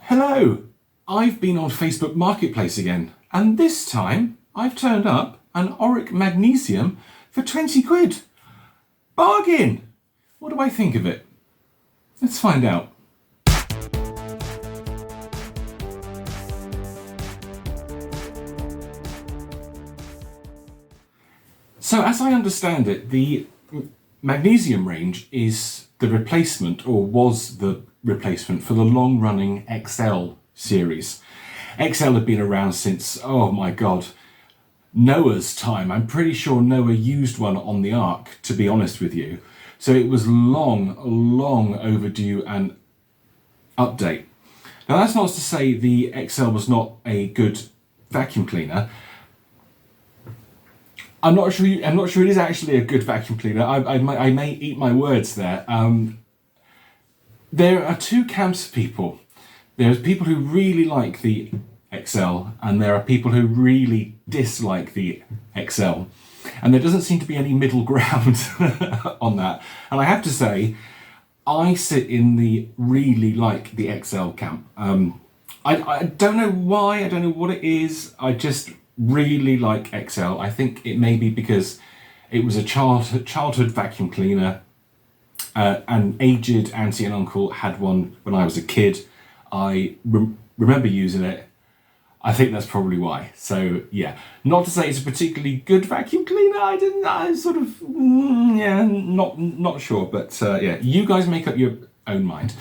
Hello, I've been on Facebook Marketplace again, and this time I've turned up an Oreck Magnesium for 20 quid. Bargain! What do I think of it? Let's find out. So as I understand it, the Magnesium range is the replacement, or was the replacement, for the long-running XL series. XL had been around since, oh my god, Noah's time. I'm pretty sure Noah used one on the Ark, to be honest with you. So it was long overdue an update. Now that's not to say the XL was not a good vacuum cleaner. I'm not sure it is actually a good vacuum cleaner. I may eat my words there. There are two camps of people. There's people who really like the XL, and there are people who really dislike the XL. And there doesn't seem to be any middle ground on that. And I have to say, I sit in the really like the XL camp. I don't know why, I don't know what it is. I just really like XL. I think it may be because it was a childhood vacuum cleaner. An aged auntie and uncle had one when I was a kid. I remember using it. I think that's probably why. So yeah, not to say it's a particularly good vacuum cleaner. I sort of, yeah, not sure. But yeah, you guys make up your own mind.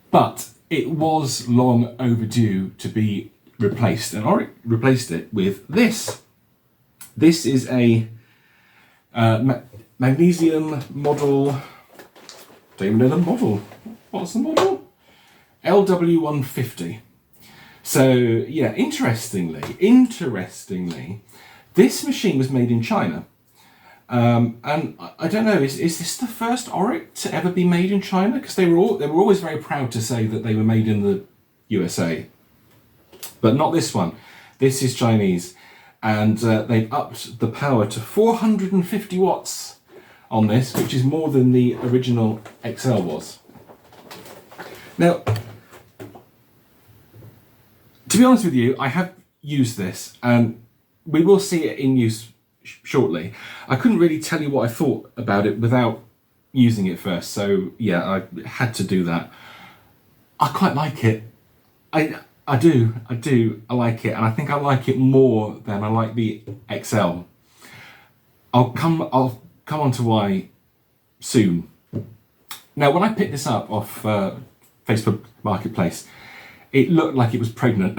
But it was long overdue to be replaced, and Oreck replaced it with this. This is a Magnesium model. Don't even know the model. What's the model? LW150. So yeah, interestingly, this machine was made in China. And I don't know, is this the first Oreck to ever be made in China? Because they were always very proud to say that they were made in the USA. But not this one. This is Chinese, and they've upped the power to 450 watts on this, which is more than the original XL was. Now, to be honest with you, I have used this, and we will see it in use shortly. I couldn't really tell you what I thought about it without using it first, so yeah, I had to do that. I quite like it. I do, I like it, and I think I like it more than I like the XL. I'll come on to why soon. Now, when I picked this up off Facebook Marketplace, it looked like it was pregnant,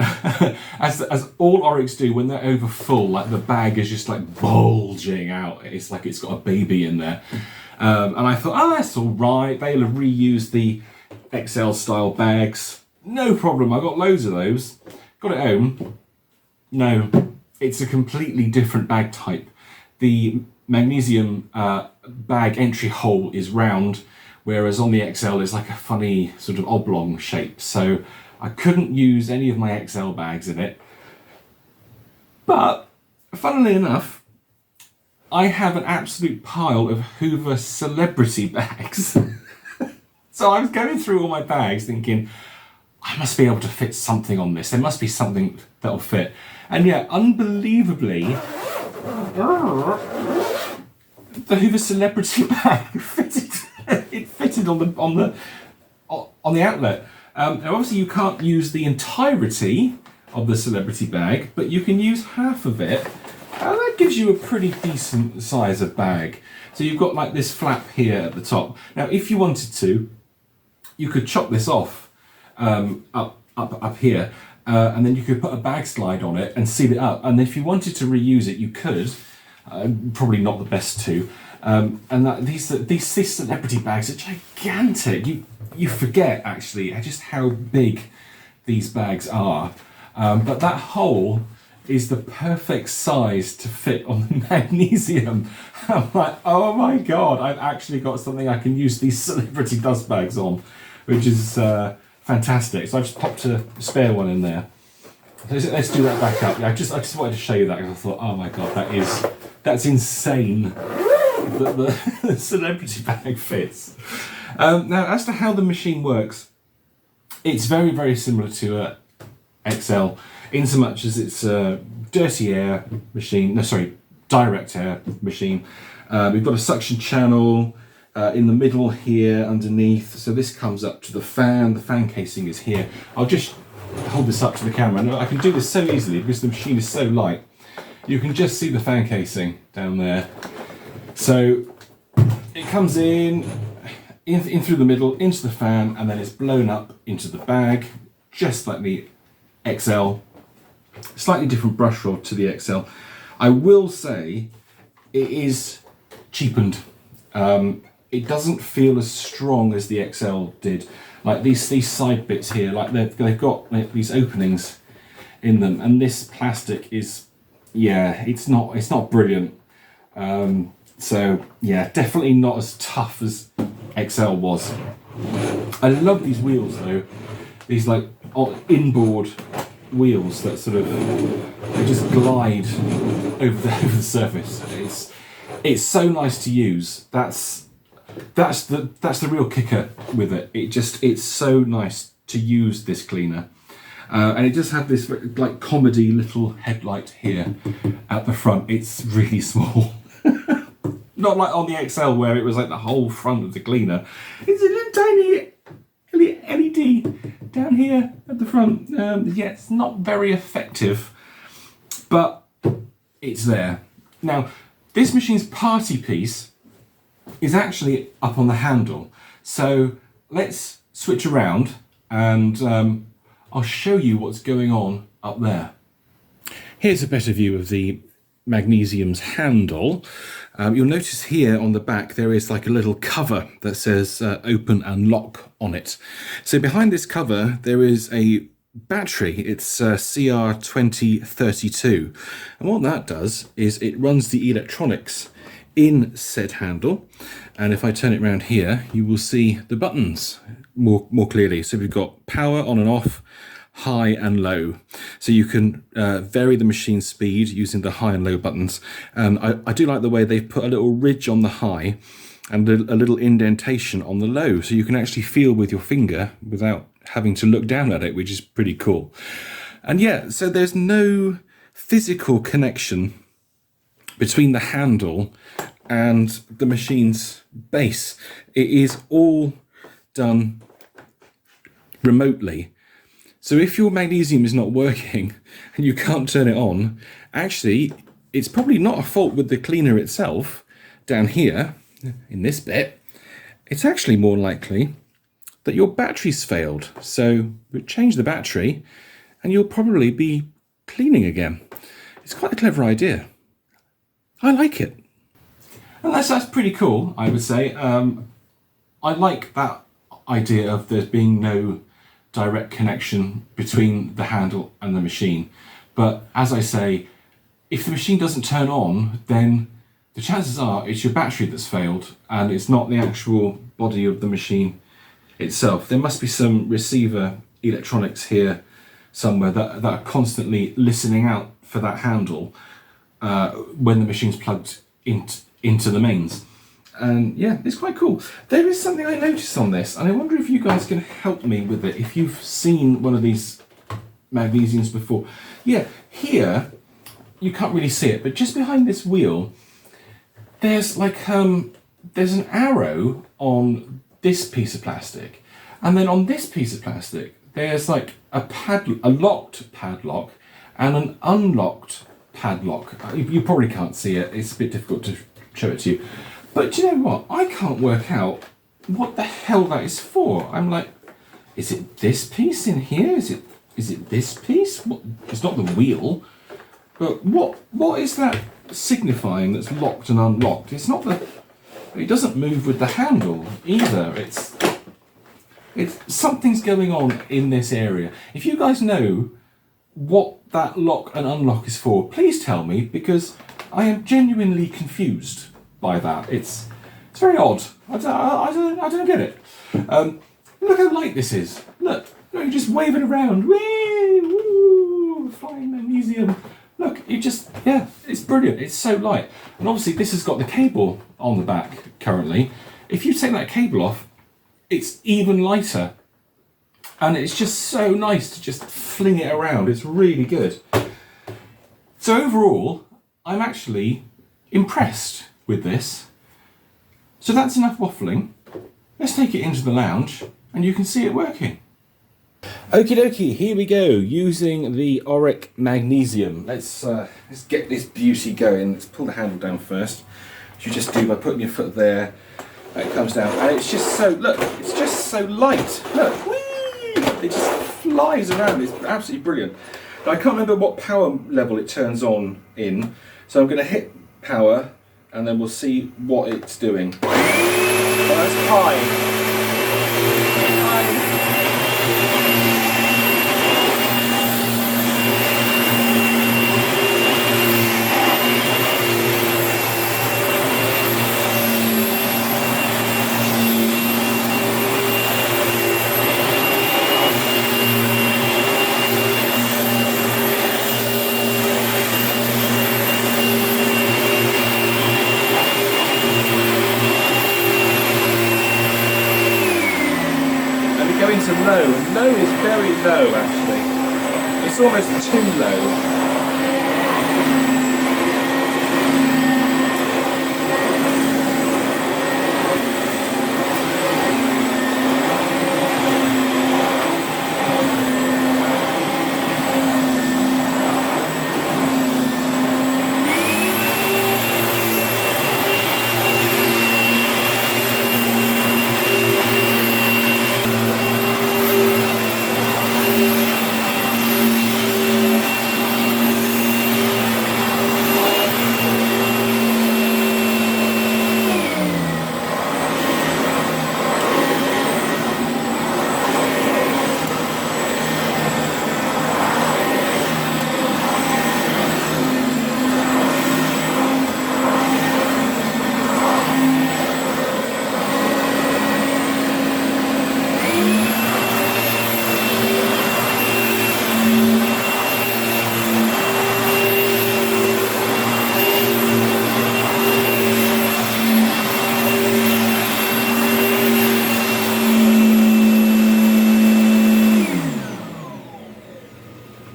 as all Orecks do when they're over full. Like the bag is just like bulging out. It's like it's got a baby in there, and I thought, oh, that's all right. They'll have reused the XL style bags. No problem, I got loads of those. Got it home. No, it's a completely different bag type. The Magnesium bag entry hole is round, whereas on the XL is like a funny sort of oblong shape. So I couldn't use any of my XL bags in it. But, funnily enough, I have an absolute pile of Hoover celebrity bags. So I was going through all my bags thinking, I must be able to fit something on this. There must be something that'll fit. And yeah, unbelievably, the Hoover celebrity bag fitted. It fitted on the outlet. Now obviously you can't use the entirety of the celebrity bag, but you can use half of it. And that gives you a pretty decent size of bag. So you've got like this flap here at the top. Now if you wanted to, you could chop this off up here, and then you could put a bag slide on it and seal it up. And if you wanted to reuse it, you could. Probably not the best to. And these celebrity bags are gigantic. You forget actually just how big these bags are. But that hole is the perfect size to fit on the Magnesium. I'm like, oh my god, I've actually got something I can use these celebrity dust bags on, which is fantastic. So I just popped a spare one in there. Let's do that back up. Yeah, I just wanted to show you that because I thought, oh my god, that's insane that the celebrity bag fits. Now, as to how the machine works, It's very, very similar to a XL in so much as it's a dirty air machine, no sorry, direct air machine. We've got a suction channel in the middle here underneath, so this comes up to the fan casing is here. I'll just hold this up to the camera, and I can do this so easily because the machine is so light. You can just see the fan casing down there. So it comes in through the middle, into the fan, and then it's blown up into the bag, just like the XL. Slightly different brush rod to the XL. I will say it is cheapened. It doesn't feel as strong as the XL did. Like these side bits here, like they've got these openings in them, and this plastic is, yeah, it's not brilliant. So yeah, definitely not as tough as XL was. I love these wheels though. These like inboard wheels that sort of they just glide over the surface. It's so nice to use. That's the real kicker with it. It's so nice to use this cleaner. And it does have this like comedy little headlight here at the front. It's really small. Not like on the XL where it was like the whole front of the cleaner. It's a little tiny LED down here at the front. Yeah, it's not very effective, but it's there. Now, this machine's party piece is actually up on the handle. So let's switch around and I'll show you what's going on up there. Here's a better view of the Magnesium's handle. You'll notice here on the back there is like a little cover that says open and lock on it. So behind this cover there is a battery. It's CR2032, and what that does is it runs the electronics in said handle, and if I turn it around here you will see the buttons more clearly. So we've got power on and off, high and low, so you can vary the machine speed using the high and low buttons. And I do like the way they've put a little ridge on the high and a little indentation on the low, so you can actually feel with your finger without having to look down at it, which is pretty cool. And yeah, so there's no physical connection between the handle and the machine's base. It is all done remotely. So if your magnesium is not working and you can't turn it on, actually, it's probably not a fault with the cleaner itself. Down here, in this bit, it's actually more likely that your battery's failed. So we change the battery and you'll probably be cleaning again. It's quite a clever idea. I like it. And that's pretty cool, I would say. I like that idea of there being no direct connection between the handle and the machine. But as I say, if the machine doesn't turn on, then the chances are it's your battery that's failed and it's not the actual body of the machine itself. There must be some receiver electronics here somewhere that are constantly listening out for that handle when the machine's plugged into the mains. And yeah, it's quite cool. There is something I noticed on this, and I wonder if you guys can help me with it, if you've seen one of these magnesiums before. Yeah, here, you can't really see it, but just behind this wheel, there's like, there's an arrow on this piece of plastic, and then on this piece of plastic, there's like a locked padlock and an unlocked padlock. You probably can't see it, it's a bit difficult to show it to you. But do you know what? I can't work out what the hell that is for. I'm like, is it this piece in here? Is it this piece? What, it's not the wheel. But what is that signifying that's locked and unlocked? It's not the... It doesn't move with the handle either. It's something's going on in this area. If you guys know what that lock and unlock is for, please tell me, because I am genuinely confused by that. It's very odd. I don't get it. Look how light this is. Look, you just wave it around. Whee, woo, flying magnesium. Look, yeah, it's brilliant. It's so light. And obviously this has got the cable on the back currently. If you take that cable off, it's even lighter. And it's just so nice to just fling it around. It's really good. So overall, I'm actually impressed with this. So that's enough waffling. Let's take it into the lounge and you can see it working. Okie dokie, here we go, using the Oreck Magnesium. Let's get this beauty going. Let's pull the handle down first, which you just do by putting your foot there. It comes down, and it's just so, look, it's just so light. Look, whee! It just flies around. It's absolutely brilliant. Now, I can't remember what power level it turns on in, so I'm going to hit power, and then we'll see what it's doing. Oh, that's high. Into low, and low is very low actually. It's almost too low.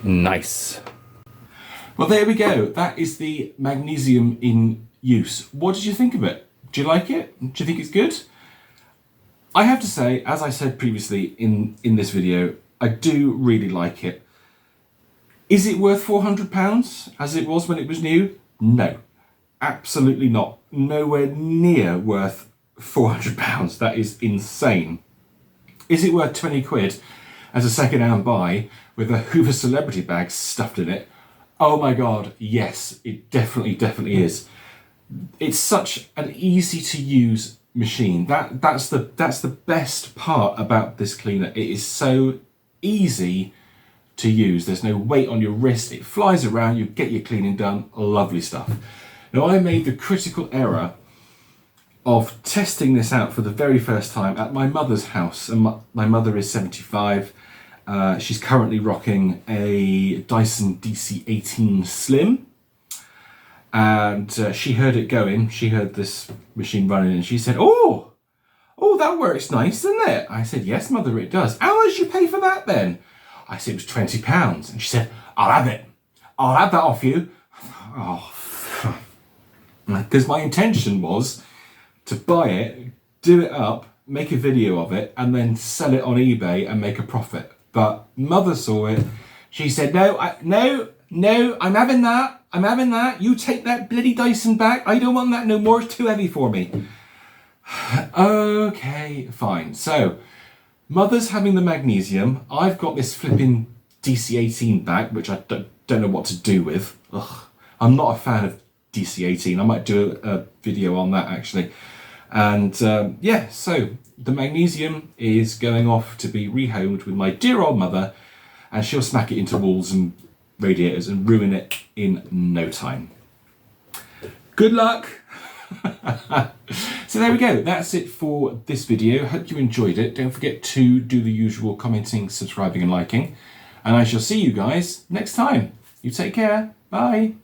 Nice. Well, there we go. That is the magnesium in use. What did you think of it? Do you like it? Do you think it's good? I have to say, as I said previously in this video, I do really like it. Is it worth £400 as it was when it was new? No, absolutely not. Nowhere near worth £400. That is insane. Is it worth 20 quid as a second-hand buy with a Hoover celebrity bag stuffed in it? Oh my God, yes, it definitely is. It's such an easy to use machine. That's the best part about this cleaner. It is so easy to use. There's no weight on your wrist. It flies around, you get your cleaning done. Lovely stuff. Now, I made the critical error of testing this out for the very first time at my mother's house, and my mother is 75. She's currently rocking a Dyson DC-18 Slim, and she heard it going. She heard this machine running, and she said, "Oh, that works nice, doesn't it?" I said, "Yes, mother, it does." "How much did you pay for that then?" I said, "It was £20. And she said, "I'll have it. I'll have that off you." Oh, because my intention was to buy it, do it up, make a video of it, and then sell it on eBay and make a profit. But mother saw it. She said, no, I'm having that. I'm having that. You take that bloody Dyson back. I don't want that no more. It's too heavy for me. Okay, fine. So mother's having the magnesium. I've got this flipping DC-18 back, which I don't know what to do with. Ugh. I'm not a fan of DC-18. I might do a video on that actually. And yeah, so the magnesium is going off to be rehomed with my dear old mother, and she'll smack it into walls and radiators and ruin it in no time. Good luck. So there we go. That's it for this video. Hope you enjoyed it. Don't forget to do the usual commenting, subscribing and liking. And I shall see you guys next time. You take care. Bye.